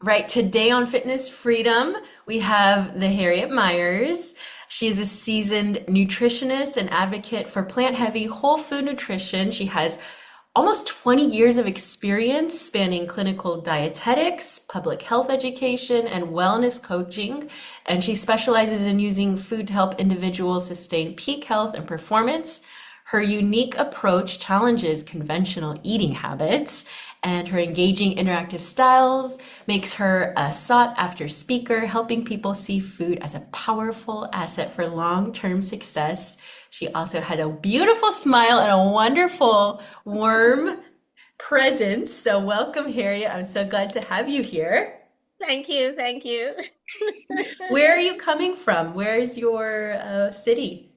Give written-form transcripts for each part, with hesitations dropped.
Right, today on Fitness Freedom, we have the Harriott Myers. She's a seasoned nutritionist and advocate for plant-heavy whole food nutrition. She has almost 20 years of experience spanning clinical dietetics, public health education, and wellness coaching. And she specializes in using food to help individuals sustain peak health and performance. Her unique approach challenges conventional eating habits, and her engaging interactive styles makes her a sought-after speaker, helping people see food as a powerful asset for long-term success. She also has a beautiful smile and a wonderful, warm presence. So welcome, Harriet. I'm so glad to have you here. Thank you, thank you. Where are you coming from? Where is your city?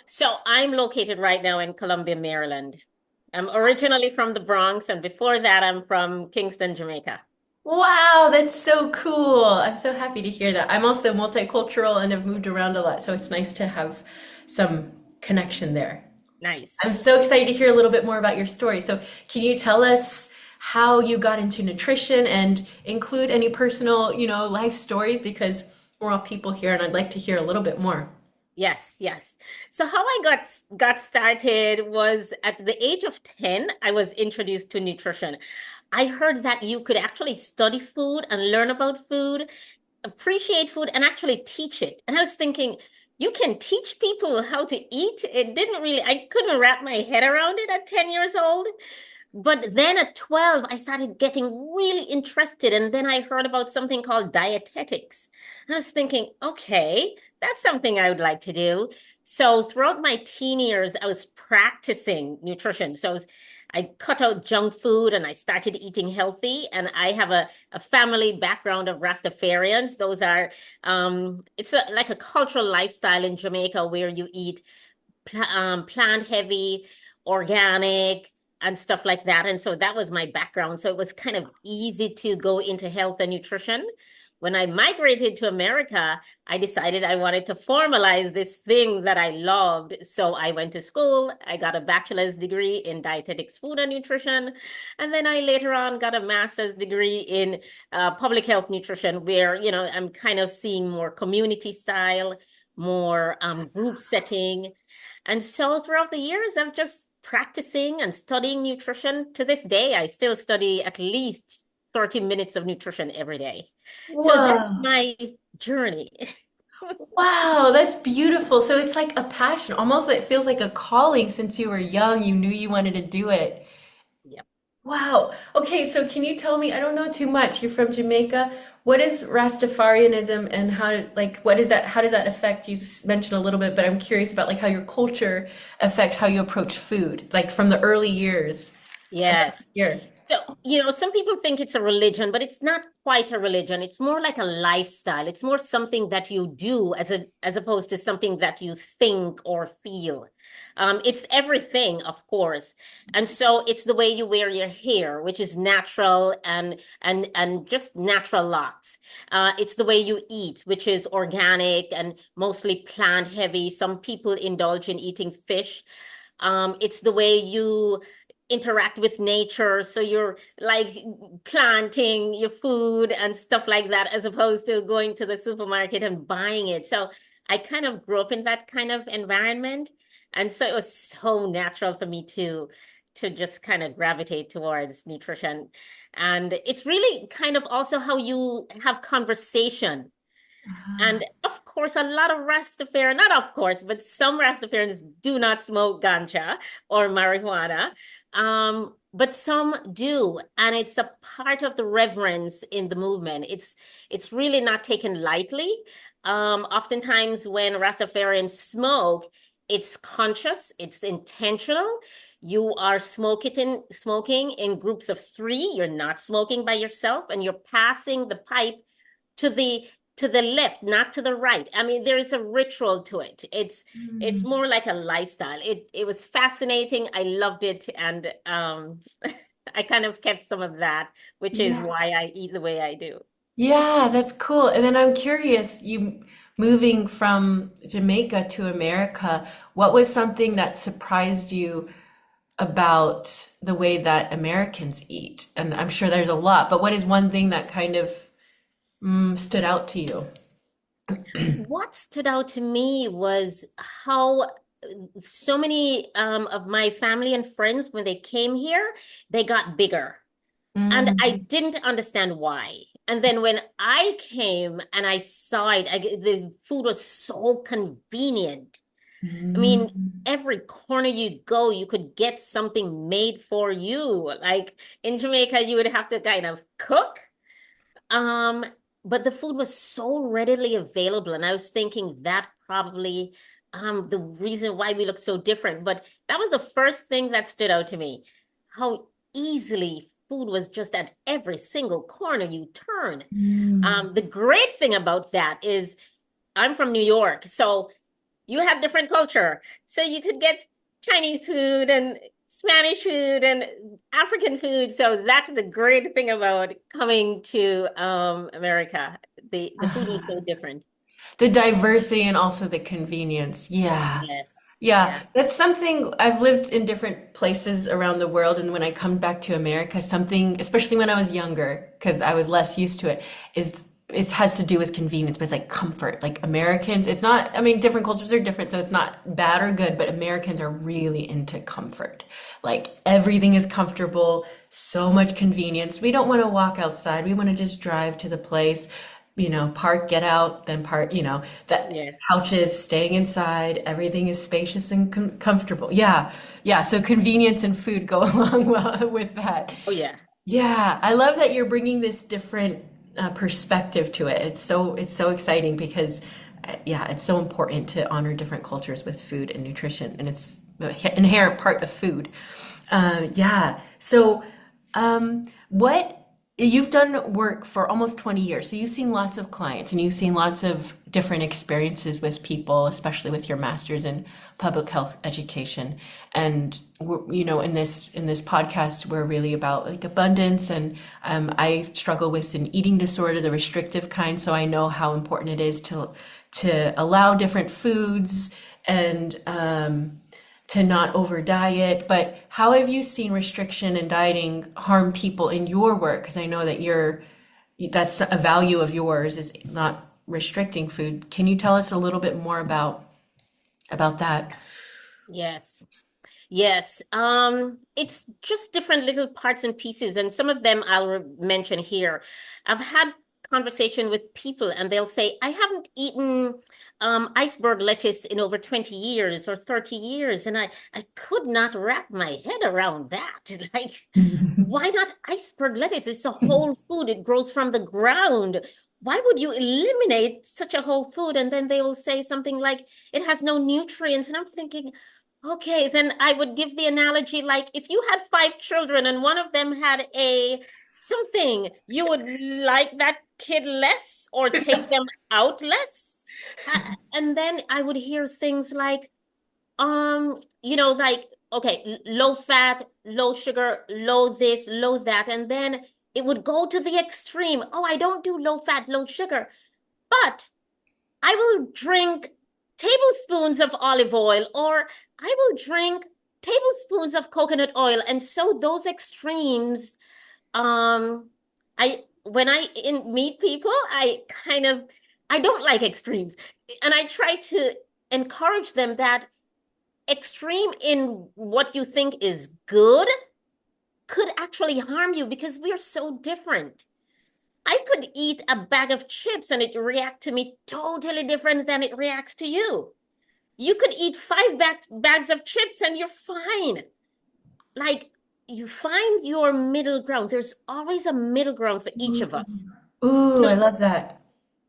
So I'm located right now in Columbia, Maryland. I'm originally from the Bronx, and before that, I'm from Kingston, Jamaica. Wow, that's so cool. I'm so happy to hear that. I'm also multicultural and have moved around a lot, so it's nice to have some connection there. I'm Nice. so excited to hear a little bit more about your story. So, can you tell us how you got into nutrition and include any personal, life stories? Because we're all people here and I'd like to hear a little bit more. Yes, yes. So how I got started was at the age of 10, I was introduced to nutrition. I heard that you could actually study food and learn about food, appreciate food, and actually teach it. And I was thinking, you can teach people how to eat? It didn't really, I couldn't wrap my head around it at 10 years old. But then at 12, I started getting really interested. And then I heard about something called dietetics. And I was thinking, okay, that's something I would like to do. So throughout my teen years, I was practicing nutrition. I cut out junk food and I started eating healthy. And I have a family background of Rastafarians. Like a cultural lifestyle in Jamaica where you eat plant heavy, organic, and stuff like that. And so that was my background. So it was kind of easy to go into health and nutrition. When I migrated to America, I decided I wanted to formalize this thing that I loved. So I went to school, I got a bachelor's degree in dietetics, food and nutrition. And then I later on got a master's degree in public health nutrition, where, I'm kind of seeing more community style, more group setting. And so throughout the years, I've just practicing and studying nutrition. To this day, I still study at least 30 minutes of nutrition every day. So that's Whoa. my journey. Wow, that's beautiful. So it's like a passion, almost like it feels like a calling since you were young. You knew you wanted to do it. Yep. Wow. Okay, so can you tell me, I don't know too much. You're from Jamaica. What is Rastafarianism and what is that, how does that affect, mentioned a little bit, but I'm curious about like how your culture affects how you approach food, like from the early years. Yes. Here. So, some people think it's a religion, but it's not quite a religion. It's more like a lifestyle. It's more something that you do as opposed to something that you think or feel. It's everything, of course. And so it's the way you wear your hair, which is natural and just natural locks. It's the way you eat, which is organic and mostly plant heavy. Some people indulge in eating fish. It's the way you interact with nature. So you're like planting your food and stuff like that, as opposed to going to the supermarket and buying it. So I kind of grew up in that kind of environment. And so it was so natural for me to just kind of gravitate towards nutrition. And it's really kind of also how you have conversation. Ah, And of course, a lot of Rastafarian, not of course, but some Rastafarians do not smoke ganja or marijuana. But some do, and it's a part of the reverence in the movement. It's really not taken lightly. Oftentimes when Rastafarians smoke, it's conscious, it's intentional. You are smoking in groups of three. You're not smoking by yourself, and you're passing the pipe to the left, not to the right. I mean, there is a ritual to it. It's mm. more like a lifestyle. It was fascinating. I loved it, and I kind of kept some of that, which is Yeah. why I eat the way I do. Yeah, that's cool. And then I'm curious, you moving from Jamaica to America, what was something that surprised you about the way that Americans eat? And I'm sure there's a lot, but what is one thing that kind of stood out to you? What stood out to me was how so many of my family and friends, when they came here, they got bigger. And I Mm, didn't understand why. And then when I came and I saw it, the food was so convenient. I mean, mm, every corner you go, you could get something made for you. Like in Jamaica, you would have to kind of cook. Um, but the food was so readily available, and I was thinking that probably the reason why we look so different. But that was the first thing that stood out to me, how easily food was just at every single corner you turn. mm. The great thing about that is I'm from New York, so you have different culture. So you could get Chinese food and Spanish food and African food. So that's the great thing about coming to America. The food was so Ah, different. the diversity and also the convenience. Yeah. Yes. Yeah, Yeah. that's something I've lived in different places around the world, and when I come back to America, something, especially when I was younger, because I was less used to it, is it has to do with convenience, but it's like comfort. Like Americans, it's not, I mean, different cultures are different, so it's not bad or good, but Americans are really into comfort. Like everything is comfortable, so much convenience. We don't want to walk outside. We want to just drive to the place, park, get out, then park, that Yes. couches, staying inside, everything is spacious and comfortable. Yeah. Yeah. So convenience and food go along well with that. Oh, yeah. Yeah. I love that you're bringing this different perspective to it. It's so exciting because, yeah, it's so important to honor different cultures with food and nutrition, and it's an inherent part of food. Yeah. So, what you've done work for almost 20 years, so you've seen lots of clients and you've seen lots of different experiences with people, especially with your master's in public health education. And in this podcast, we're really about like abundance, and I struggle with an eating disorder, the restrictive kind, so I know how important it is to allow different foods and to not over diet. But how have you seen restriction and dieting harm people in your work? Because I know that that's a value of yours, is not restricting food. Can you tell us a little bit more about that? Yes. Yes, it's just different little parts and pieces, and some of them I'll mention here. I've had conversation with people, and they'll say, "I haven't eaten iceberg lettuce in over 20 years or 30 years," and I could not wrap my head around that. Like, why not iceberg lettuce? It's a whole food. It grows from the ground. Why would you eliminate such a whole food? And then they will say something like, "It has no nutrients," and I'm thinking, okay, then I would give the analogy like if you had five children and one of them had a something, you would like that kid less or take them out less. And then I would hear things like, like, okay, low fat, low sugar, low this, low that. And then it would go to the extreme. Oh, I don't do low fat, low sugar, but I will drink tablespoons of olive oil or I will drink tablespoons of coconut oil. And so those extremes, I when meet people, I don't like extremes. And I try to encourage them that extreme in what you think is good could actually harm you because we are so different. I could eat a bag of chips and it react to me totally different than it reacts to you. You could eat five bags of chips and you're fine. Like you find your middle ground. There's always a middle ground for each of us. Ooh, You I know, love that.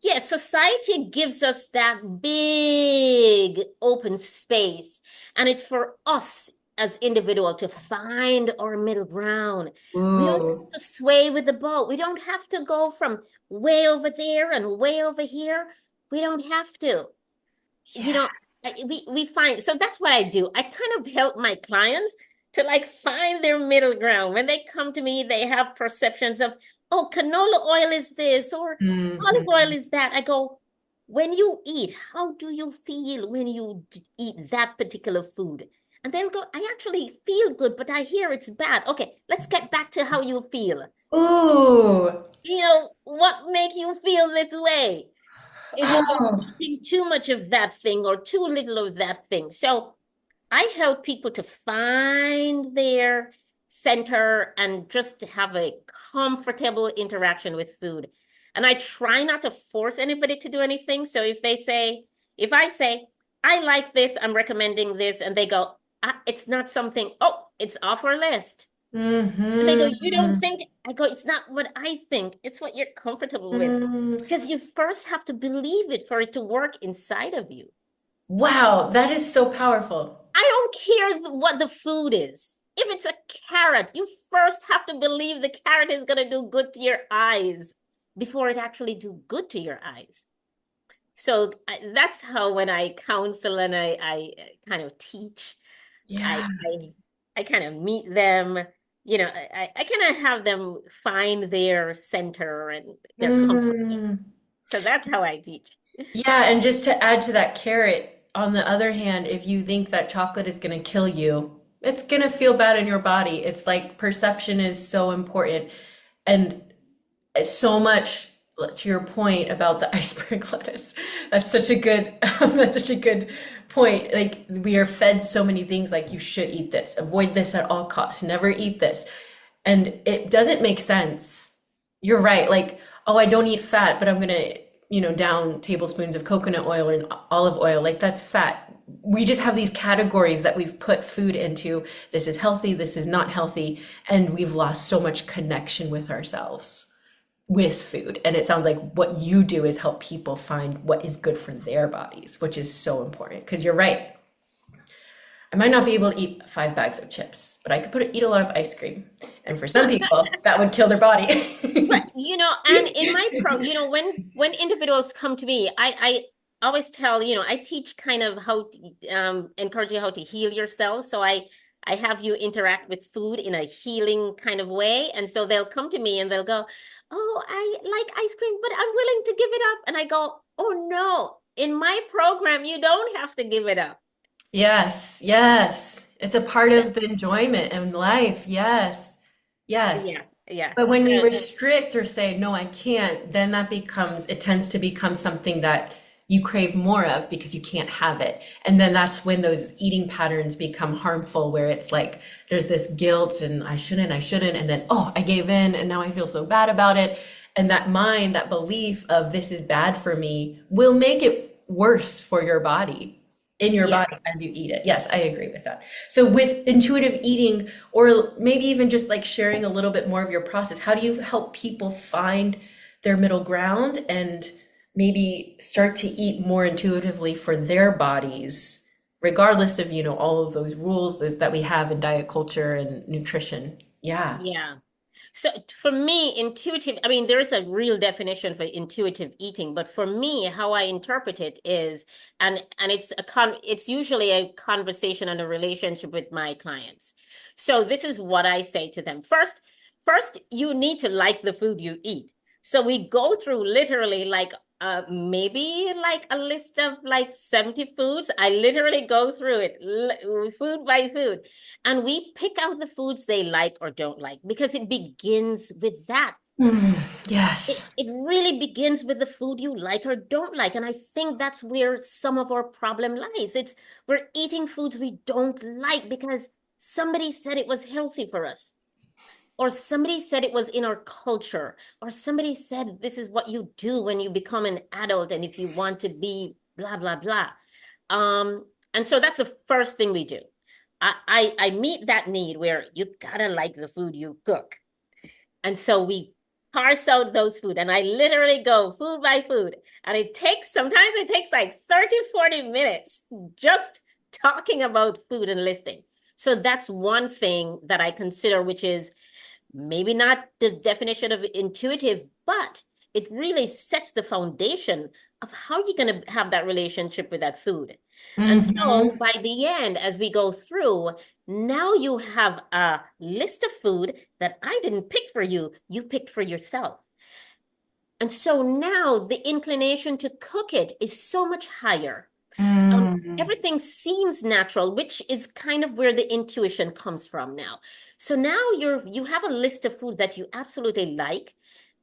yeah, society gives us that big open space, and it's for us as individual to find our middle ground. We don't Ooh, have to sway with the boat. We don't have to go from way over there and way over here. We don't have to. You yeah. know, we find so that's what I do. I kind of help my clients to like find their middle ground. When they come to me, they have perceptions of, oh, canola oil is this or olive oil Mhm. is that. I go, when you eat, how do you feel when you eat that particular food? And they'll go, I actually feel good, but I hear it's bad. Okay, let's get back to how you feel. Ooh, what make you feel this way? Is it you're Oh. eating too much of that thing or too little of that thing? So I help people to find their center and just to have a comfortable interaction with food. And I try not to force anybody to do anything. So if I say, I like this, I'm recommending this, and they go, it's not something, oh, it's off our list. And they go, you don't Mm-hmm. think? I go, it's not what I think. It's what you're comfortable with. Mm. Because you first have to believe it for it to work inside of you. Wow, that is so powerful. I don't care what the food is. If it's a carrot, you first have to believe the carrot is going to do good to your eyes before it actually do good to your eyes. So that's how when I counsel and I kind of teach, I, Yeah. I I kind of meet them. I kind of have them find their center and their comfort zone. Mm. So that's how I teach. Yeah, and just to add to that carrot, on the other hand, if you think that chocolate is going to kill you, it's going to feel bad in your body. It's like perception is so important. And so much to your point about the iceberg lettuce. That's such a good point. Like we are fed so many things like you should eat this, avoid this at all costs, never eat this. And it doesn't make sense. You're right. Like, oh, I don't eat fat, but I'm gonna, down tablespoons of coconut oil and olive oil. Like that's fat. We just have these categories that we've put food into. This is healthy, this is not healthy, and we've lost so much connection with ourselves with food. And it sounds like what you do is help people find what is good for their bodies, which is so important. Because you're right. I might not be able to eat 5 bags of chips, but I could eat a lot of ice cream. And for some people, that would kill their But body. and in my when individuals come to me, I always tell, I teach kind of how to encourage you how to heal yourself. So I have you interact with food in a healing kind of way. And so they'll come to me and they'll go, "Oh, I like ice cream, but I'm willing to give it up." And I go, "Oh no, in my program, you don't have to give it up." Yes, yes. It's a part of the enjoyment in life. Yes, Yeah, yes. yeah. But when So we restrict or say, no, I can't, then it tends to become something that you crave more of because you can't have it. And then that's when those eating patterns become harmful, where it's like there's this guilt and I shouldn't. And then, oh, I gave in and now I feel so bad about it. And that mind, that belief of this is bad for me will make it worse for your body in your yeah. body as you eat it. Yes, I agree with that. So with intuitive eating, or maybe even just like sharing a little bit more of your process, how do you help people find their middle ground and maybe start to eat more intuitively for their bodies, regardless of, all of those rules that we have in diet culture and nutrition? Yeah. Yeah. So for me, intuitive, I mean, there is a real definition for intuitive eating, but for me, how I interpret it is, and it's usually a conversation and a relationship with my clients. So this is what I say to them. First, you need to like the food you eat. So we go through literally like maybe like a list of like 70 foods. I literally go through it food by food. And we pick out the foods they like or don't like because it begins with that. Mm, It, yes. it really begins with the food you like or don't like. And I think that's where some of our problem lies. We're eating foods we don't like because somebody said it was healthy for us, or somebody said it was in our culture, or somebody said this is what you do when you become an adult and if you want to be blah, blah, blah. And so that's the first thing we do. I meet that need where you gotta like the food you cook. And so we parse out those food and I literally go food by food. And sometimes it takes like 30, 40 minutes just talking about food and listing. So that's one thing that I consider, which is maybe not the definition of intuitive, but it really sets the foundation of how you're going to have that relationship with that food. And so Hmm. by the end, as we go through, now you have a list of food that I didn't pick for you, you picked for yourself. And so now the inclination to cook it is so much higher. Mm. Everything seems natural, which is kind of where the intuition comes from now. So now you have a list of food that you absolutely like.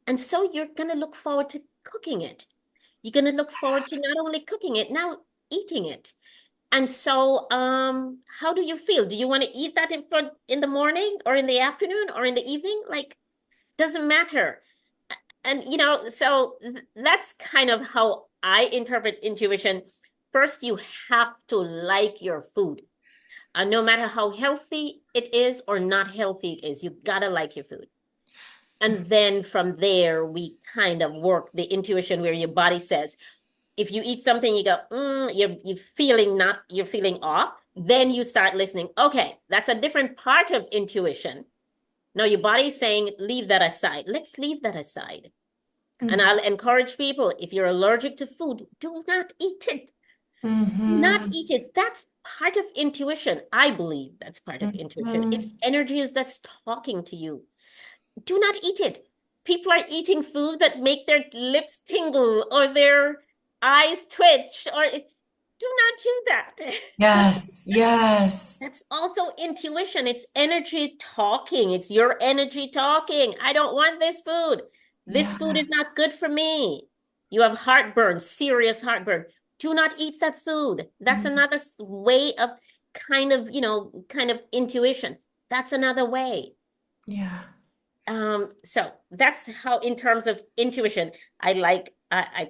And so you're going to look forward to cooking it. You're going to look forward to not only cooking it, now eating it. And so, how do you feel? Do you want to eat that in the morning or in the afternoon or in the evening? Like, doesn't matter. And so that's kind of how I interpret intuition. First, you have to like your food. No matter how healthy it is or not healthy it is, you gotta like your food. And then from there, we kind of work the intuition where your body says, if you eat something, you go, you're feeling off. Then you start listening. Okay, that's a different part of intuition. Now your body's saying, leave that aside. Let's leave that aside. And Mhm. I'll encourage people, if you're allergic to food, do not eat it. Do not Mhm. eat it. That's part of intuition. I believe that's part of intuition. It's Mhm. energies that's talking to you. Do not eat it. People are eating food that make their lips tingle or their eyes twitch or do not do that. Yes, yes. That's also intuition. It's energy talking. It's your energy talking. I don't want this food. This food Yeah, is not good for me. You have heartburn, serious heartburn. Do not eat that food. That's another way of kind of intuition. That's another way. yeah. So that's how, in terms of intuition, I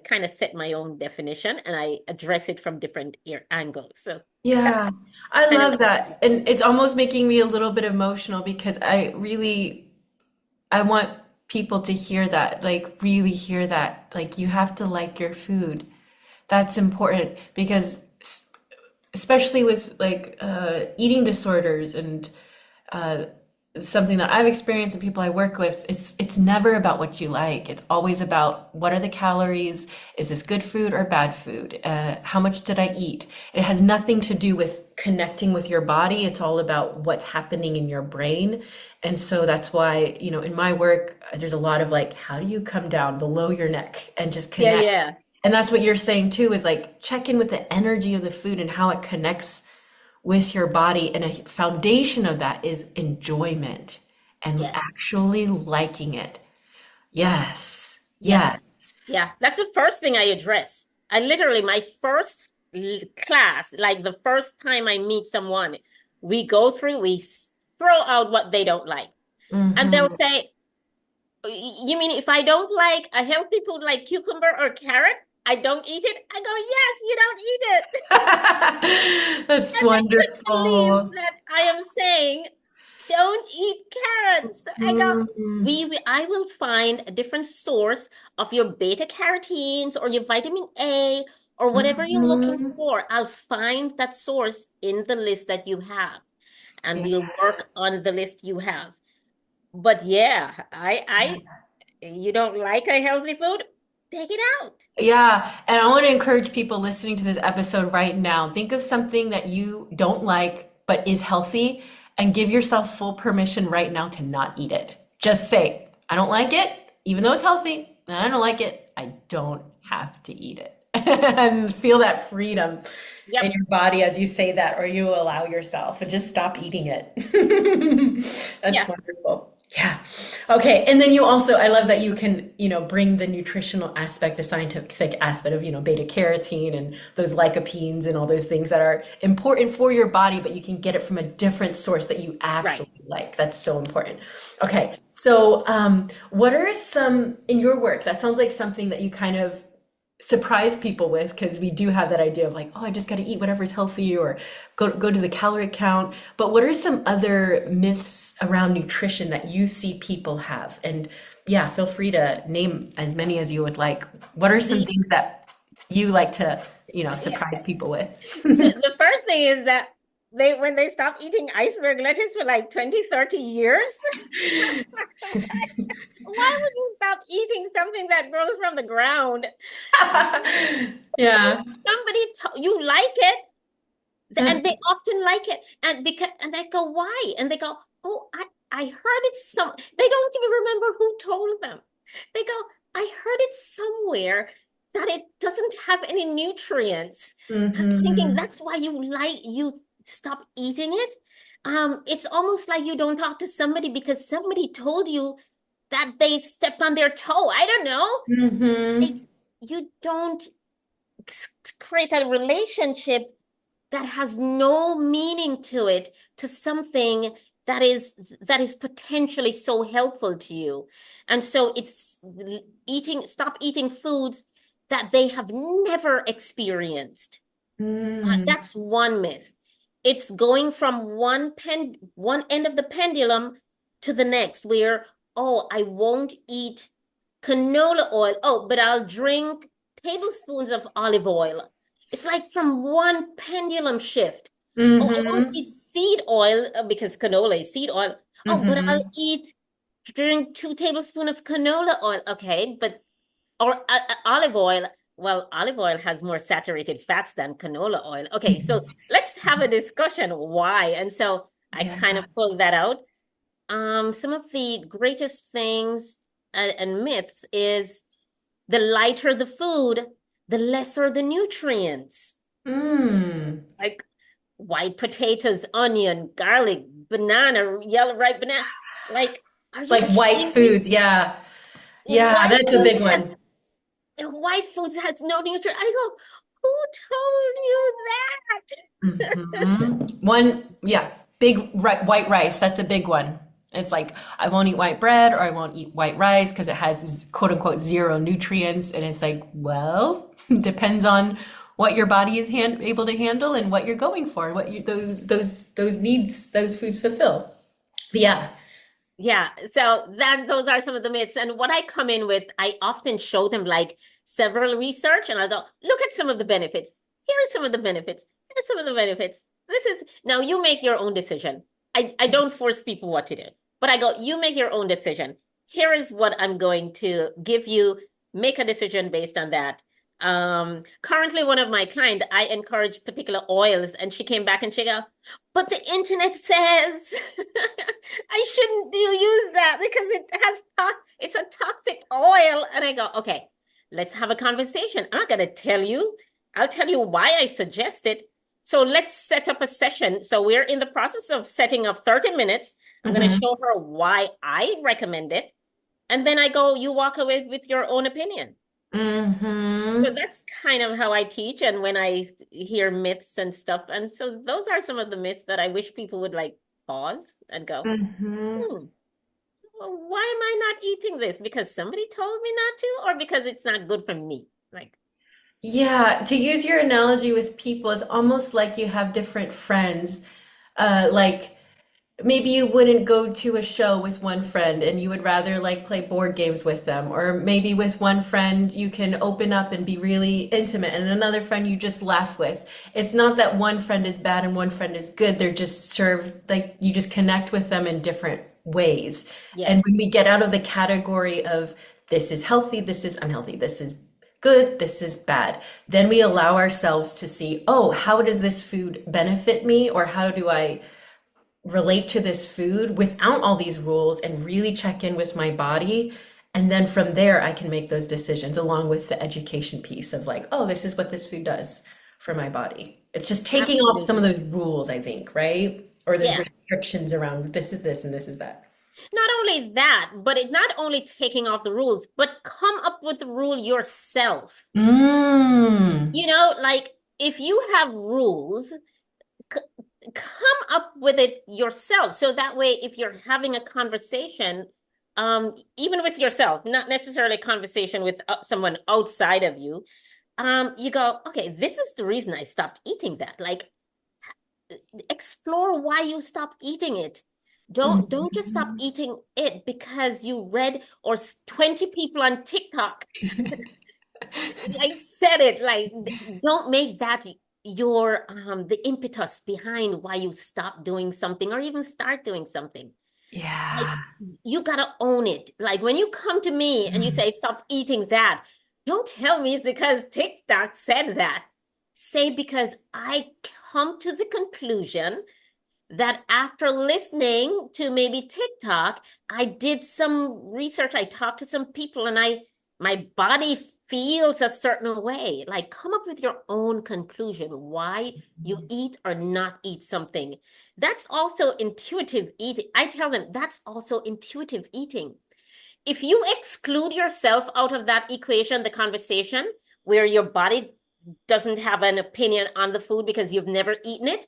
kind of set my own definition and I address it from different ear angles. So that's Yeah, I kind of love that. And it's almost making me a little bit emotional because I want people to hear that, like really hear that. Like you have to like your food. That's important because especially with like eating disorders and uh, something that I've experienced and people I work with, it's never about what you like. It's always about what are the calories? Is this good food or bad food? How much did I eat? It has nothing to do with connecting with your body. It's all about what's happening in your brain. And so that's why, in my work, there's a lot of like, how do you come down below your neck and just yeah, connect? yeah. And that's what you're saying too, is like check in with the energy of the food and how it connects with your body. And a foundation of that is enjoyment and Yes. actually liking it. Yes. Yes. Yes. Yeah. That's the first thing I address. I literally, my first class, like the first time I meet someone, we throw out what they don't like. And they'll Hmm. say, you mean if I don't like a healthy food like cucumber or carrot, I don't eat it? I go, yes, you don't eat it. That's And they couldn't believe wonderful. that I am saying, don't eat carrots. I go, Mm-hmm. I will find a different source of your beta carotenes or your vitamin A or whatever you're looking Hmm. for. I'll find that source in the list that you have, and Yeah. we'll work on the list you have. But yeah, you don't like a healthy food? Take it out. Yeah, and I want to encourage people listening to this episode right now. Think of something that you don't like but is healthy and give yourself full permission right now to not eat it. Just say, I don't like it, even though it's healthy. I don't like it. I don't have to eat it. And feel that freedom in Yep. your body as you say that, or you allow yourself and just stop eating it. That's Yeah. wonderful. Yeah. Okay. And then you also, I love that you can, bring the nutritional aspect, the scientific aspect of, beta carotene and those lycopenes and all those things that are important for your body, but you can get it from a different source that you Right. actually like. That's so important. Okay. So, what are some in your work? That sounds like something that you kind of surprise people with because we do have that idea of like, oh, I just got to eat whatever's healthy or go to the calorie count. But what are some other myths around nutrition that you see people have? And yeah, feel free to name as many as you would like. What are some The things that you like to, yeah. surprise people with? So the first thing is that when they stop eating iceberg lettuce for like 20, 30 years, why would you stop eating something that grows from the ground? Yeah. You like it, Uh, and they often like it, and they go, why? And they go, oh, I heard it they don't even remember who told them. They go, I heard it somewhere that it doesn't have any nutrients. I'm thinking mhm. that's why you stop eating it. It's almost like you don't talk to somebody because somebody told you that they step on their toe. I don't know. Like, Mm-hmm. you don't create a relationship that has no meaning to it, to something that is potentially so helpful to you. And so it's stop eating foods that they have never experienced. Mm. That's one myth. It's going from one end of the pendulum to the next, where, oh, I won't eat canola oil. Oh, but I'll drink tablespoons of olive oil. It's like from one pendulum shift. Oh, I won't Mm-hmm. eat seed oil because canola is seed oil. Oh, but I'll Mm-hmm. drink 2 tablespoons of canola oil. Okay, but or olive oil. Well, olive oil has more saturated fats than canola oil. Okay, so let's have a discussion why. And so I Yeah. kind of pulled that out. Some of the greatest things and myths is the lighter the food, the lesser the nutrients. Mm. Like white potatoes, onion, garlic, banana, yellow ripe banana. Like, are you Like white kidding me? foods, yeah. Yeah, White that's a foods big has one. white foods has no nutrient. I go, who told you that? Hmm. One, yeah, big white rice. That's a big one. It's like I won't eat white bread or I won't eat white rice because it has quote unquote zero nutrients. And it's like, well, depends on what your body is able to handle and what you're going for, what those needs those foods fulfill. But yeah. Yeah, so that those are some of the myths. And what I come in with, I often show them like several research, and I go, look at some of the benefits. Here are some of the benefits. Here's some of the benefits. This is now you make your own decision. I don't force people what to do, but I go, you make your own decision. Here is what I'm going to give you. Make a decision based on that. Currently, one of my clients, I encourage particular oils, and she came back and she go, but the internet says I shouldn't do use that because it's a toxic oil. And I go, okay, let's have a conversation. I'm not gonna tell you. I'll tell you why I suggest it. So let's set up a session. So we're in the process of setting up 30 minutes. I'm gonna Hmm. show her why I recommend it. And then I go, you walk away with your own opinion. So Hmm. that's kind of how I teach and when I hear myths and stuff. And so those are some of the myths that I wish people would like pause and go, Hmm. hmm, well, why am I not eating this? Because somebody told me not to, or because it's not good for me? Like, Yeah, to use your analogy with people, it's almost like you have different friends. Like maybe you wouldn't go to a show with one friend and you would rather like play board games with them. Or maybe with one friend you can open up and be really intimate, and another friend you just laugh with. It's not that one friend is bad and one friend is good. They're just served, like you just connect with them in different ways. And when yes, we get out of the category of this is healthy, this is unhealthy, this is good, this is bad, then we allow ourselves to see, oh, how does this food benefit me? Or how do I relate to this food without all these rules and really check in with my body. And then from there, I can make those decisions along with the education piece of like, oh, this is what this food does for my body. It's just taking off some of absolutely. those rules, I think, right? Or those Yeah. restrictions around this is this and this is that. Not only that, but it not only taking off the rules, but come up with the rule yourself. Mm. Like if you have rules, c- come up with it yourself. So that way, if you're having a conversation, even with yourself, not necessarily a conversation with someone outside of you, you go, okay, this is the reason I stopped eating that. Like, explore why you stopped eating it. Don't just stop Mhm. eating it because you read or 20 people on TikTok like said it. Like, don't make that your the impetus behind why you stop doing something or even start doing something. Like, Yeah. you gotta own it. Like when you come to me and you Mm. say stop eating that, don't tell me it's because TikTok said that. Say because I come to the conclusion that after listening to maybe TikTok, I did some research. I talked to some people and my body feels a certain way. Like come up with your own conclusion why you eat or not eat something. That's also intuitive eating. I tell them that's also intuitive eating. if you exclude yourself out of that equation, the conversation where your body doesn't have an opinion on the food because you've never eaten it,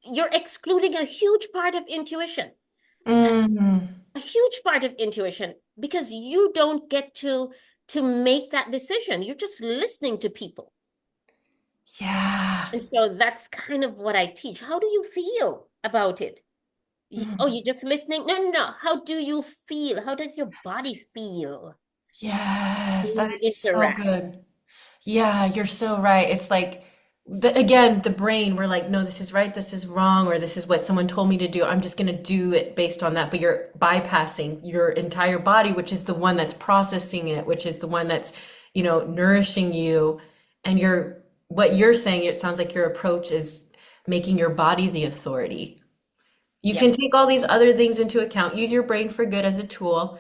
you're excluding a huge part of intuition. Mm, A huge part of intuition because you don't get to make that decision. You're just listening to people. yeah. And so that's kind of what I teach. How do you feel about it? Oh, Mm, you're just listening? No, no, no. How do you feel? How does your yes. body feel Yes, when that you is so interact? good. Yeah, you're so right. It's like again, the brain, we're like, no, this is right, this is wrong, or this is what someone told me to do. I'm just going to do it based on that. But you're bypassing your entire body, which is the one that's processing it, which is the one that's, nourishing you. And what you're saying, it sounds like your approach is making your body the authority. You can Yep. take all these other things into account, use your brain for good as a tool,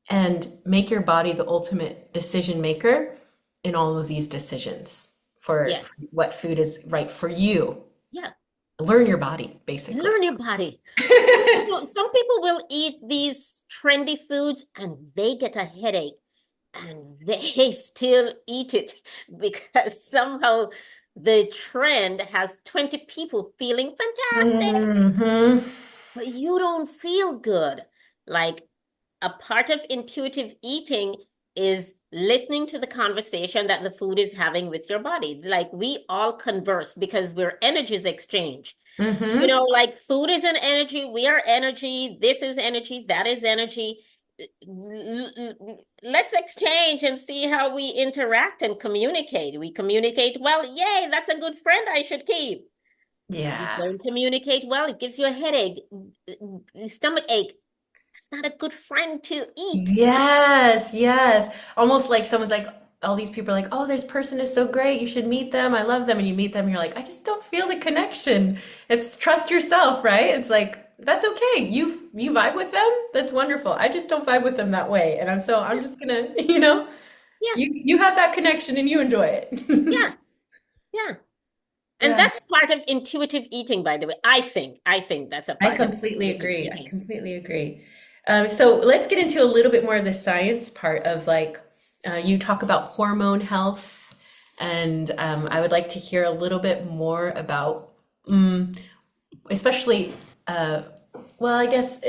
and make your body the ultimate decision maker in all of these decisions for Yes. what food is right for you. Yeah. Learn your body, basically. Learn your body. Some people will eat these trendy foods and they get a headache and they still eat it because somehow the trend has 20 people feeling fantastic, Hmm. but you don't feel good. Like a part of intuitive eating is listening to the conversation that the food is having with your body. Like we all converse because we're energies exchange. Hmm. Like food is an energy, we are energy, this is energy, that is energy. Let's exchange and see how we interact and communicate. We communicate well, yay, that's a good friend I should keep. You Yeah. don't communicate well, it gives you a headache, stomach ache. That's not a good friend to eat. Yes, yes. Almost like someone's like, all these people are like, oh, this person is so great. You should meet them. I love them. And you meet them, and you're like, I just don't feel the connection. It's trust yourself, right? It's like, that's okay. You vibe with them. That's wonderful. I just don't vibe with them that way. And I'm Yeah, just gonna, yeah, you have that connection and you enjoy it. yeah, yeah. And Yeah. that's part of intuitive eating, by the way. I think that's a I part of completely intuitive agree. I eating. completely agree. So let's get into a little bit more of the science part of like you talk about hormone health, and I would like to hear a little bit more about, especially, uh, well, I guess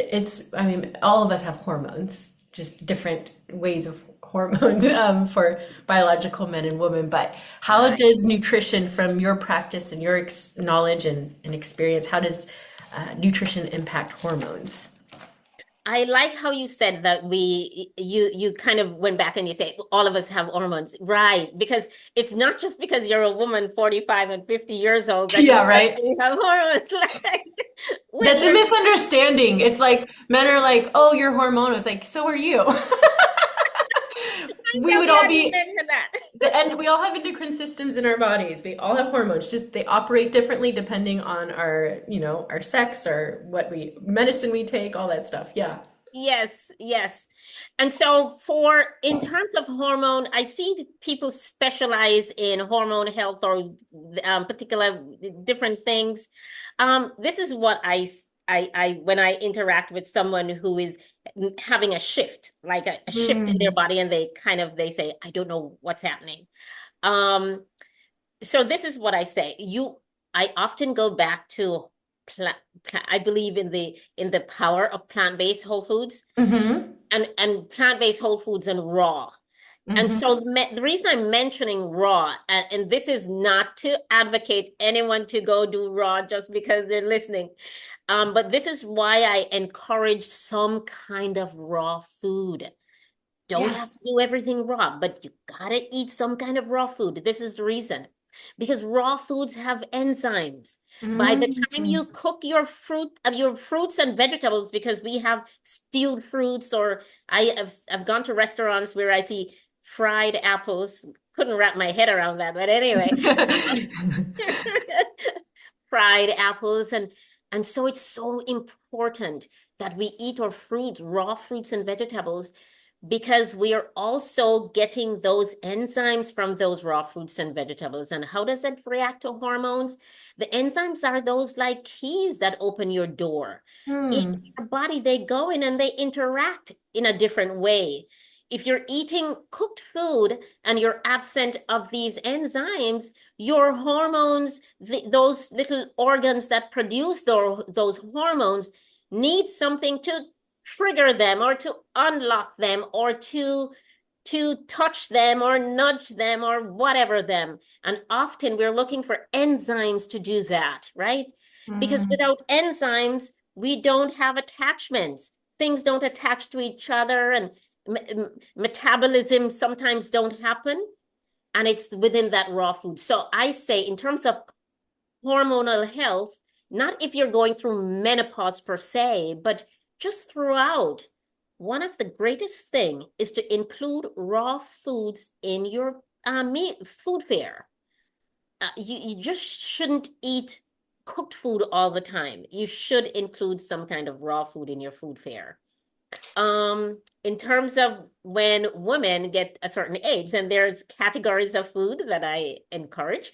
I mean, all of us have hormones, just different ways of hormones for biological men and women. But how Right. does nutrition, from your practice and your knowledge and experience, how does nutrition impact hormones? I like how you said that you kind of went back and you say all of us have hormones, right? Because it's not just because you're a woman 45 and 50 years old that you Yeah, right. suddenly have hormones. Like when That's a you're misunderstanding. It's like men are like, "Oh, you're hormonal." It's like, "So are you." We so would all glad you be mentioned that. and we all have endocrine systems in our bodies. We all have hormones. Just they operate differently depending on our sex or what medicine we take, all that stuff. Yeah. Yes, yes. And so for in terms of hormone, I see people specialize in hormone health or particular different things. This is what I when I interact with someone who is having a shift, like a shift in their Mm, body, and they say, I don't know what's happening. Um, so this is what I say. I often go back to I believe in the power of plant-based whole foods mm-hmm. and plant-based whole foods and raw. And Mm-hmm. so the reason I'm mentioning raw, and this is not to advocate anyone to go do raw just because they're listening, but this is why I encourage some kind of raw food. Don't Yeah. have to do everything raw, but you gotta eat some kind of raw food. This is the reason. Because raw foods have enzymes. By the time Mm-hmm. you cook your fruits and vegetables, because we have stewed fruits, or I've gone to restaurants where I see fried apples. Couldn't wrap my head around that, but anyway, fried apples, and so it's so important that we eat our fruits, raw fruits and vegetables, because we are also getting those enzymes from those raw fruits and vegetables. And how does it react to hormones? The enzymes are those like keys that open your door. In Hmm. your body, they go in and they interact in a different way. If you're eating cooked food and you're absent of these enzymes, your hormones, those little organs that produce those hormones, need something to trigger them or to unlock them or to touch them or nudge them or whatever them. And often we're looking for enzymes to do that, right? Because Hmm. without enzymes, we don't have attachments. Things don't attach to each other, and metabolism sometimes don't happen. And it's within that raw food. So I say, in terms of hormonal health, not if you're going through menopause per se, but just throughout. One of the greatest thing is to include raw foods in your meat food fare. You just shouldn't eat cooked food all the time. You should include some kind of raw food in your food fare. In terms of when women get a certain age, and there's categories of food that I encourage,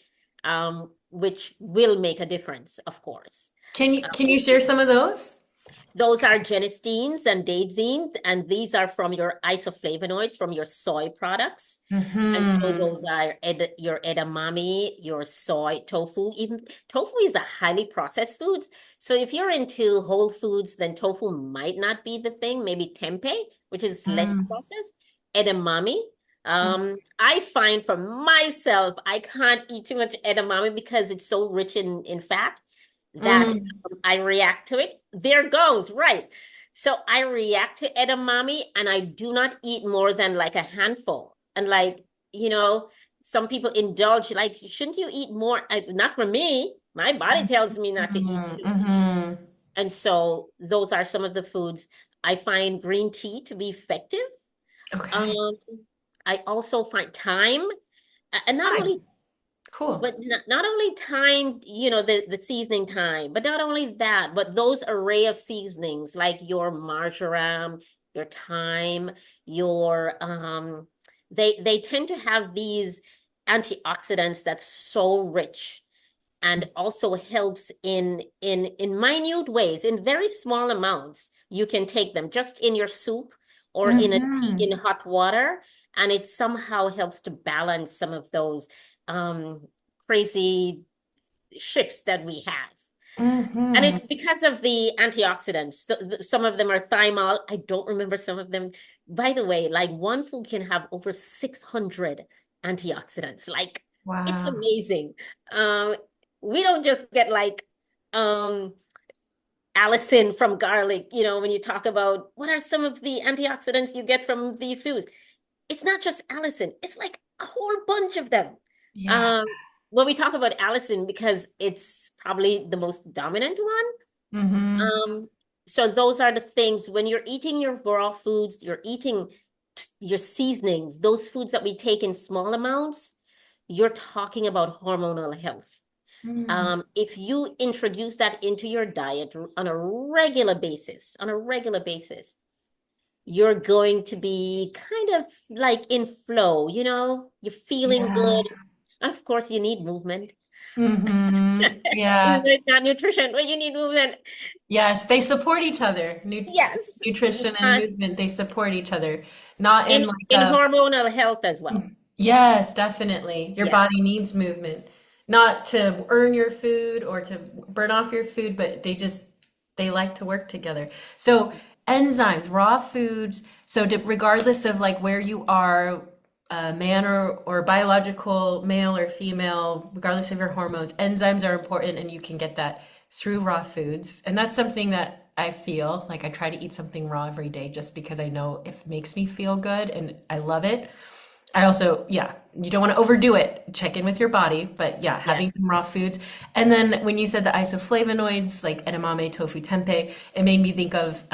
which will make a difference, of course. Can you share some of those? Those are genisteins and daidzein, and these are from your isoflavonoids from your soy products. And so Hmm. those are your edamame, your soy, tofu. Even tofu is a highly processed foods. So if you're into whole foods, then tofu might not be the thing. Maybe tempeh, which is less Hmm. processed. Edamame. I find for myself, I can't eat too much edamame because it's so rich in fat that Hmm. I react to it. There goes, right. So I react to edamame and I do not eat more than like a handful. And like, you know, some people indulge, like, shouldn't you eat more? Not for me. My body tells me not to eat too much. Hmm. And so those are some of the foods. I find green tea to be effective. Okay. Um, I also find thyme, and not Hi. only Cool. but not only thyme, the seasoning thyme, but not only that, but those array of seasonings like your marjoram, your thyme, your they tend to have these antioxidants that's so rich and also helps in minute ways, in very small amounts. You can take them just in your soup or in a tea Hmm. in hot water, and it somehow helps to balance some of those um, crazy shifts that we have. And Hmm. it's because of the antioxidants. Some of them are thymol. I don't remember some of them. By the way, like one food can have over 600 antioxidants. Like it's Wow. amazing. Um, we don't just get like um, allicin from garlic, when you talk about what are some of the antioxidants you get from these foods. It's not just allicin, it's like a whole bunch of them. Yeah. Um, when we talk about allicin, because it's probably the most dominant one. Hmm. So those are the things when you're eating your raw foods, you're eating your seasonings, those foods that we take in small amounts, you're talking about hormonal health. Hmm. If you introduce that into your diet on a regular basis, you're going to be kind of like in flow, you're feeling Yeah. good. And of course, you need movement. Even Yeah. though it's not nutrition, but you need movement. Yes, they support each other. Yes, you Nutrition and can't movement, they support each other. Not in like in a, hormonal health as well. yes, definitely. Your Yes, body needs movement. Not to earn your food or to burn off your food, but they like to work together. So enzymes, raw foods. So regardless of like where you are, man or biological, male or female, regardless of your hormones, enzymes are important and you can get that through raw foods. And that's something that I feel like I try to eat something raw every day just because I know it makes me feel good and I love it. I also, yeah, you don't want to overdo it. Check in with your body, but yeah, having yes. some raw foods. And then when you said the isoflavonoids like edamame, tofu, tempeh, it made me think of.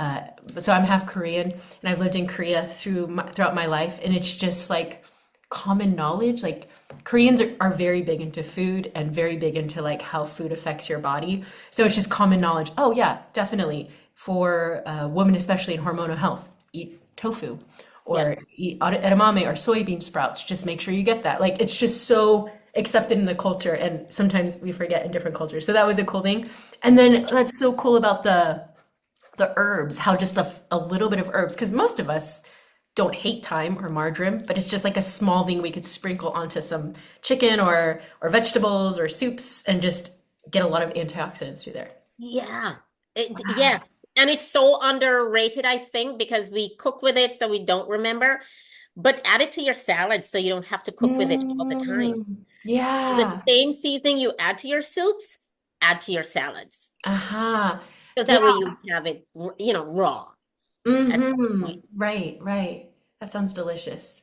So I'm half Korean, and I've lived in Korea throughout my life, and it's just like common knowledge. Like Koreans are very big into food and very big into like how food affects your body. So it's just common knowledge. Oh yeah, definitely for women, especially in hormonal health, eat tofu Yeah. or eat edamame or soybean sprouts. Just make sure you get that. Like it's just so accepted in the culture, and sometimes we forget in different cultures. So that was a cool thing. And then that's so cool about the herbs, how just a little bit of herbs, because most of us don't hate thyme or marjoram, but it's just like a small thing we could sprinkle onto some chicken or vegetables or soups and just get a lot of antioxidants through there. Yeah. Wow. Yes. And it's so underrated, I think, because we cook with it so we don't remember. But add it to your salad so you don't have to cook with it all the time. So the Yeah. same seasoning you add to your soups, add to your salads. Aha. So that way Yeah. you have it, raw at some Mm-hmm. point. Right, right. That sounds delicious.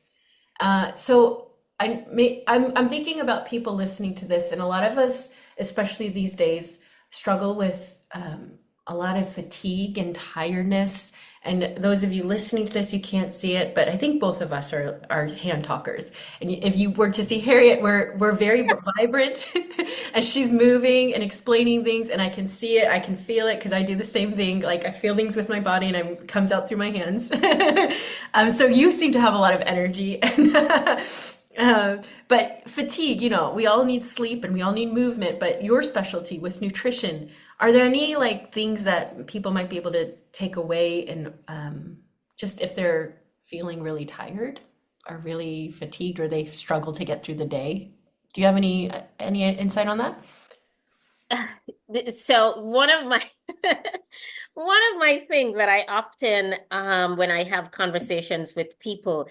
So I'm thinking about people listening to this, and a lot of us, especially these days, struggle with a lot of fatigue and tiredness. And those of you listening to this, you can't see it, but I think both of us are hand talkers. And if you were to see Harriet, we're very vibrant, and she's moving and explaining things, and I can see it, I can feel it, because I do the same thing. Like I feel things with my body, and it comes out through my hands. So you seem to have a lot of energy, but fatigue. We all need sleep and we all need movement. But your specialty with nutrition, are there any like things that people might be able to take away and just if they're feeling really tired or really fatigued or they struggle to get through the day? Do you have any insight on that? So one of my one of my things that I often when I have conversations with people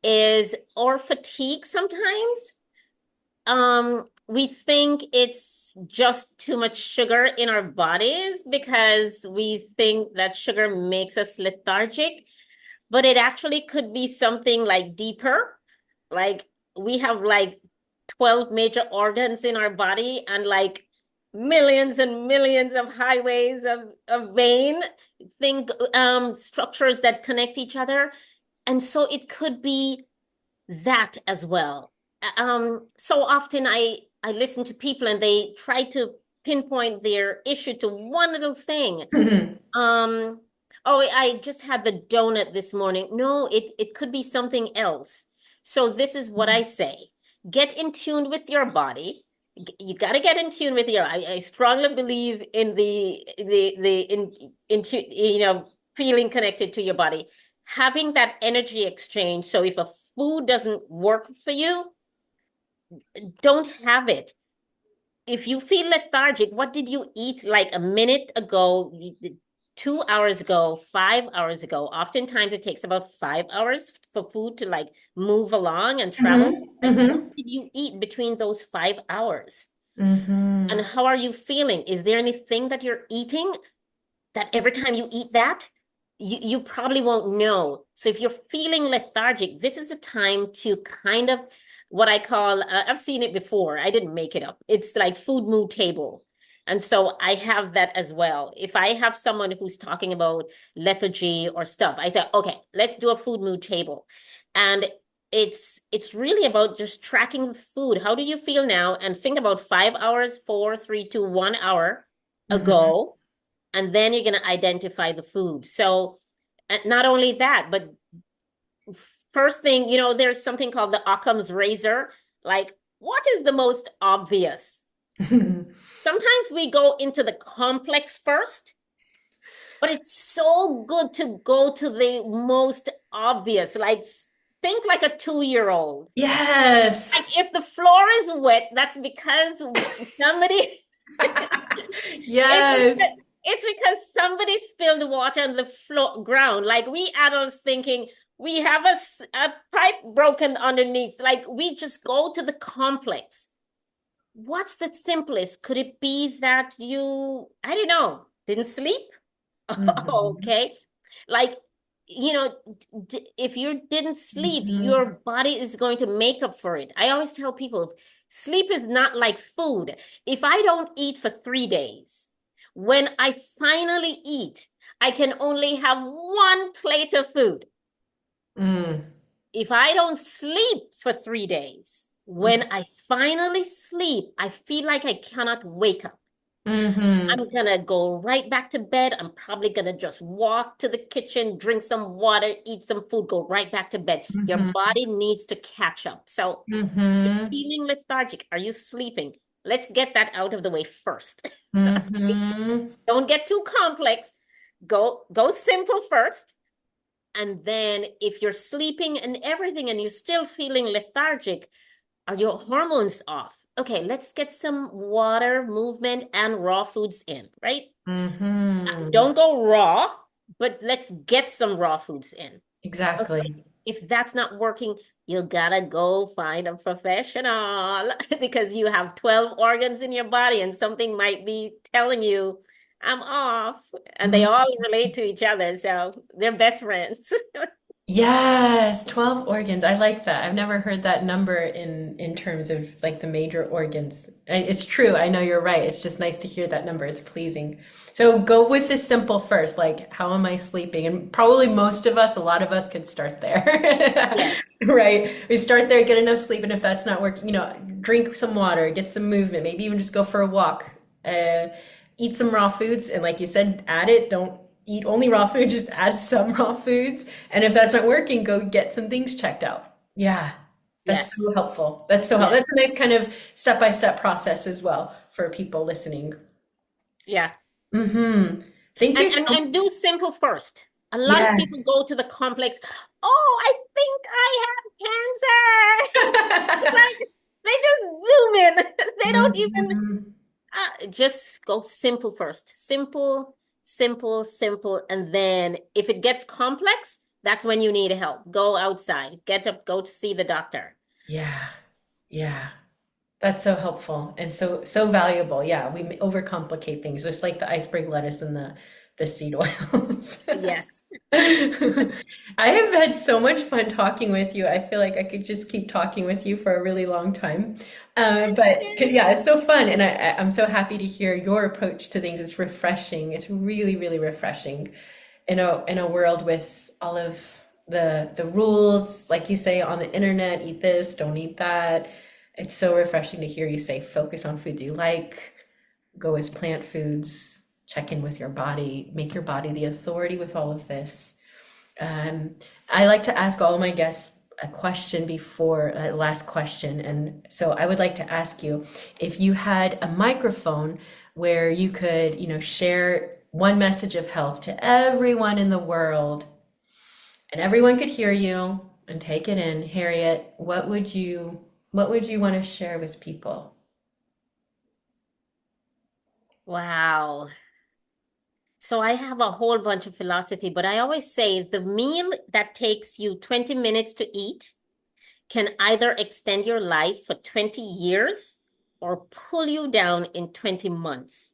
is or fatigue sometimes. We think it's just too much sugar in our bodies because we think that sugar makes us lethargic, but it actually could be something like deeper. Like we have like 12 major organs in our body and like millions and millions of highways of vein, think structures that connect each other. And so it could be that as well. So often I listen to people and they try to pinpoint their issue to one little thing. Um, oh, I just had the donut this morning. No, it could be something else. So this is what I say. Get in tune with your body. You got to get in tune with I strongly believe in feeling connected to your body. Having that energy exchange. So if a food doesn't work for you, don't have it. If you feel lethargic, what did you eat like a minute ago, 2 hours ago, 5 hours ago? Oftentimes it takes about 5 hours for food to like move along and travel. Mm-hmm. Like, what Mm-hmm. did you eat between those 5 hours? And Mm-hmm. how are you feeling? Is there anything that you're eating that every time you eat that, you probably won't know. So if you're feeling lethargic, this is a time to kind of what I call, I've seen it before. I didn't make it up. It's like food mood table. And so I have that as well. If I have someone who's talking about lethargy or stuff, I say, okay, let's do a food mood table. And it's really about just tracking food. How do you feel now? And think about 5 hours, 4, 3, 2, 1 hour Mm-hmm. ago, and then you're going to identify the food. So not only that, but first thing, there's something called the Occam's razor. Like, what is the most obvious? Sometimes we go into the complex first, but it's so good to go to the most obvious. Like, think like a 2-year-old. Like, Yes. if the floor is wet, that's because somebody It's because, Yes. it's because somebody spilled water on the floor ground. Like we adults thinking we have a pipe broken underneath. Like we just go to the complex. What's the simplest? Could it be that I don't know, didn't sleep? Mm-hmm. Okay. Like, you know, if you didn't sleep, Mm-hmm. your body is going to make up for it. I always tell people sleep is not like food. If I don't eat for 3 days, when I finally eat, I can only have one plate of food. Mm. If I don't sleep for 3 days, when Mm. I finally sleep, I feel like I cannot wake up. Mm-hmm. I'm gonna go right back to bed. I'm probably gonna just walk to the kitchen, drink some water, eat some food, go right back to bed. Your Mm-hmm. body needs to catch up. So you're Mm-hmm. feeling lethargic. Are you sleeping? Let's get that out of the way first. Mm-hmm. Don't get too complex. Go simple first. And then if you're sleeping and everything and you're still feeling lethargic, are your hormones off? Okay, let's get some water, movement, and raw foods in, right? Mm-hmm. Don't go raw, but let's get some raw foods in. Okay. Exactly. If that's not working, you gotta go find a professional because you have 12 organs in your body and something might be telling you, I'm off. And they all relate to each other. So they're best friends. Yes, 12 organs. I like that. I've never heard that number in terms of like the major organs. It's true. I know you're right. It's just nice to hear that number. It's pleasing. So go with the simple first, like how am I sleeping? And probably most of us, a lot of us could start there. Yes, Right? We start there, get enough sleep, and if that's not working, drink some water, get some movement, maybe even just go for a walk. Eat some raw foods, and like you said, add it. Don't eat only raw food, just add some raw foods. And if that's not working, go get some things checked out. Yeah, that's yes, so helpful. That's so helpful. yes, That's a nice kind of step-by-step process as well for people listening. yeah. Hmm. Thank And, you and, so and do simple first. A lot of people Yes. go to the complex. Oh, I think I have cancer. Like they just zoom in. They don't even Mhm. just go simple first. Simple, simple, simple. And then if it gets complex, that's when you need help. Go outside, get up, go to see the doctor. Yeah. Yeah. That's so helpful and so valuable. Yeah, we overcomplicate things, just like the iceberg lettuce and the seed oils. Yes. I have had so much fun talking with you. I feel like I could just keep talking with you for a really long time. Yeah, it's so fun, and I'm so happy to hear your approach to things. It's refreshing. It's really, really refreshing in a world with all of the rules, like you say on the internet, eat this, don't eat that. It's so refreshing to hear you say focus on foods you like, go with plant foods, check in with your body, make your body the authority with all of this. Um, I like to ask all my guests a question before last question. And so I would like to ask you if you had a microphone where you could, share one message of health to everyone in the world and everyone could hear you and take it in. Harriet, what would you want to share with people? Wow. So I have a whole bunch of philosophy, but I always say the meal that takes you 20 minutes to eat can either extend your life for 20 years or pull you down in 20 months.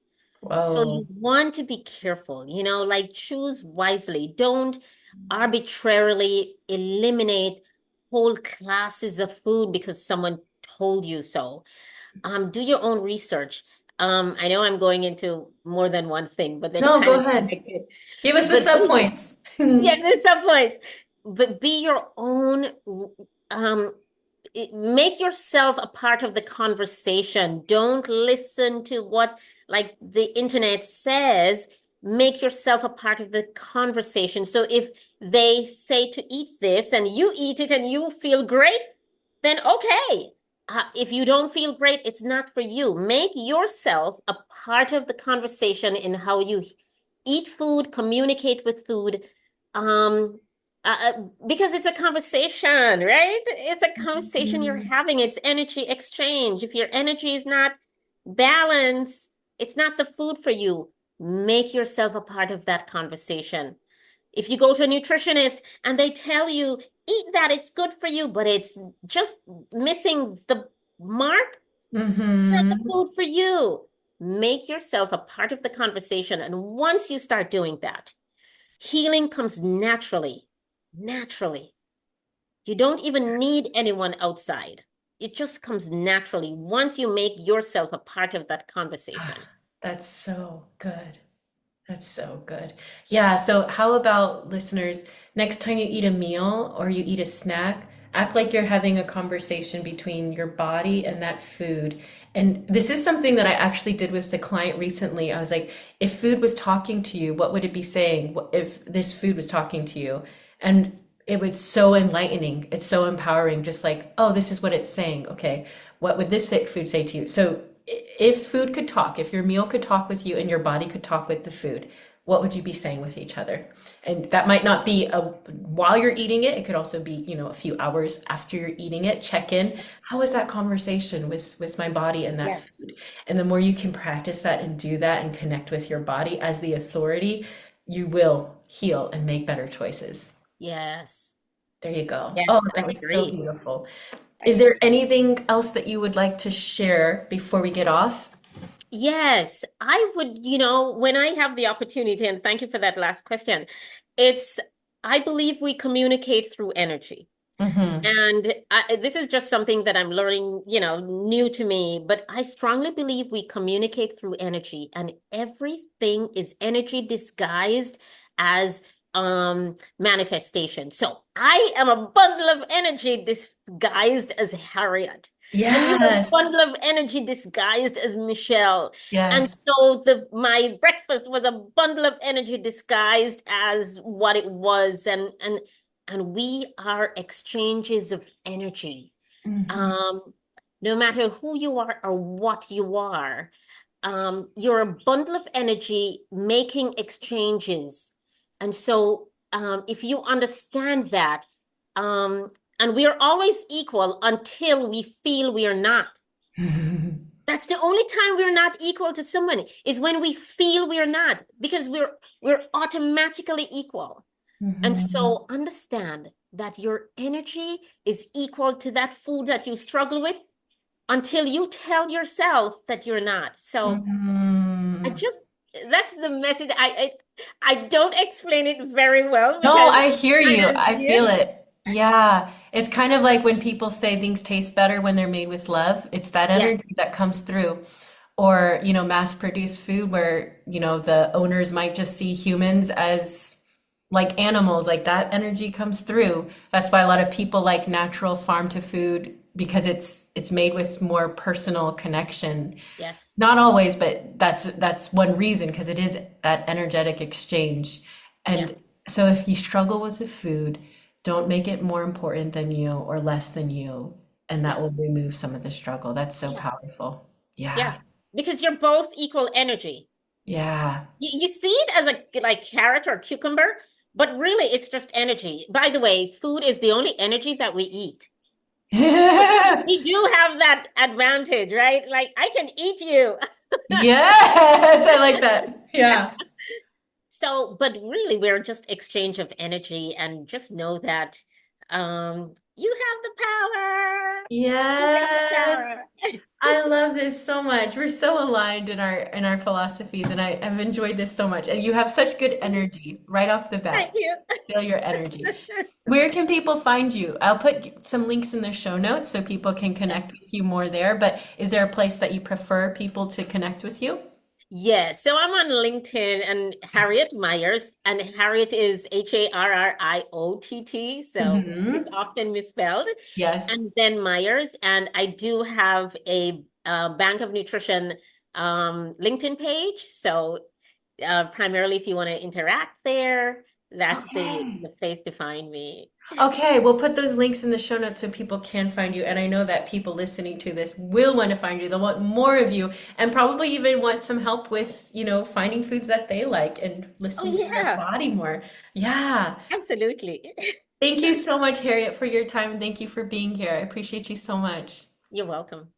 So you Whoa. want to be careful, like choose wisely. Don't arbitrarily eliminate whole classes of food because someone told you so. Do your own research. I know I'm going into more than one thing, but they're No, kind go of ahead. connected. Give us the But sub points. yeah, there's some points. But be your own, um, make yourself a part of the conversation. Don't listen to what like the internet says. Make yourself a part of the conversation. So if they say to eat this and you eat it and you feel great, then okay. If you don't feel great, it's not for you. Make yourself a part of the conversation in how you eat food, communicate with food. Um, because it's a conversation, right? It's a conversation you're Mhm. having. It's energy exchange. If your energy is not balanced, it's not the food for you. Make yourself a part of that conversation. If you go to a nutritionist and they tell you, eat that, it's good for you, but it's just missing the mark, not the Mhm. food for you. Make yourself a part of the conversation. And once you start doing that, healing comes naturally. Naturally. You don't even need anyone outside. It just comes naturally once you make yourself a part of that conversation. That's so good. That's so good. Yeah, so how about listeners, next time you eat a meal or you eat a snack, Act like you're having a conversation between your body and that food. And this is something that I actually did with a client recently. I was like, if food was talking to you, what would it be saying? If this food was talking to you? And it was so enlightening. It's so empowering. Just like, oh, this is what it's saying. Okay, what would this food say to you? So if food could talk, if your meal could talk with you and your body could talk with the food, what would you be saying with each other? And that might not be while you're eating it. It could also be, a few hours after you're eating it. Check in. Yes. How was that conversation with my body and that Yes. food? And the more you can practice that and do that and connect with your body as the authority, you will heal and make better choices. Yes. There you go. Oh, Yes, I that was so agree. beautiful. I Is there agree. anything else that you would like to share before we get off? Yes, I would, when I have the opportunity, and thank you for that last question, it's, I believe we communicate through energy. Mm-hmm. And this is just something that I'm learning, new to me, but I strongly believe we communicate through energy, and everything is energy disguised as manifestation. So I am a bundle of energy disguised as Harriet. And you're a Yes. bundle of energy disguised as Michelle. And Yes. so the my breakfast was a bundle of energy disguised as what it was. And we are exchanges of energy. Mm-hmm. Um, no matter who you are or what you are, you're a bundle of energy making exchanges. And so, if you understand that, um, and we are always equal until we feel we are not. That's the only time we're not equal to someone is when we feel we're not, because we're automatically equal. And Mm-hmm. so understand that your energy is equal to that food that you struggle with until you tell yourself that you're not. So I Mm-hmm. just, that's the message. I don't explain it very well No, because I hear I you. am I feel you. it. Yeah. It's kind of like when people say things taste better when they're made with love. It's that energy Yes, that comes through. Or, mass-produced food where, the owners might just see humans as like animals, like that energy comes through. That's why a lot of people like natural farm to food because it's made with more personal connection. yes, Not always, but that's one reason because it is that energetic exchange. yeah, And so if you struggle with the food, don't make it more important than you or less than you, and yeah, that will remove some of the struggle. That's so yeah, powerful. yeah. Yeah. Because you're both equal energy. Yeah. You see it as a like carrot or cucumber, but really it's just energy. By the way, food is the only energy that we eat. We do have that advantage, right? Like I can eat you. Yes, I like that. Yeah. So, but really we're just exchange of energy, and just know that you have the power. You have the Yes. power. I love this so much. We're so aligned in our philosophies, and I've enjoyed this so much. And you have such good energy right off the Thank bat. you. Feel your energy. Where can people find you? I'll put some links in the show notes so people can connect Yes. with you more there. But is there a place that you prefer people to connect with you? Yes. So I'm on LinkedIn and Harriott Myers, and Harriet is Harriott. So it's Hmm. often misspelled. Yes. And then Myers. And I do have a Bank of Nutrition LinkedIn page. So primarily, if you want to interact there, that's the Okay. place to find me. Okay, we'll put those links in the show notes so people can find you. And I know that people listening to this will want to find you. They'll want more of you and probably even want some help with, finding foods that they like and Oh, listening to their yeah, body more. Yeah. absolutely. Thank you so much, Harriet, for your time. And thank you for being here. I appreciate you so much. You're welcome.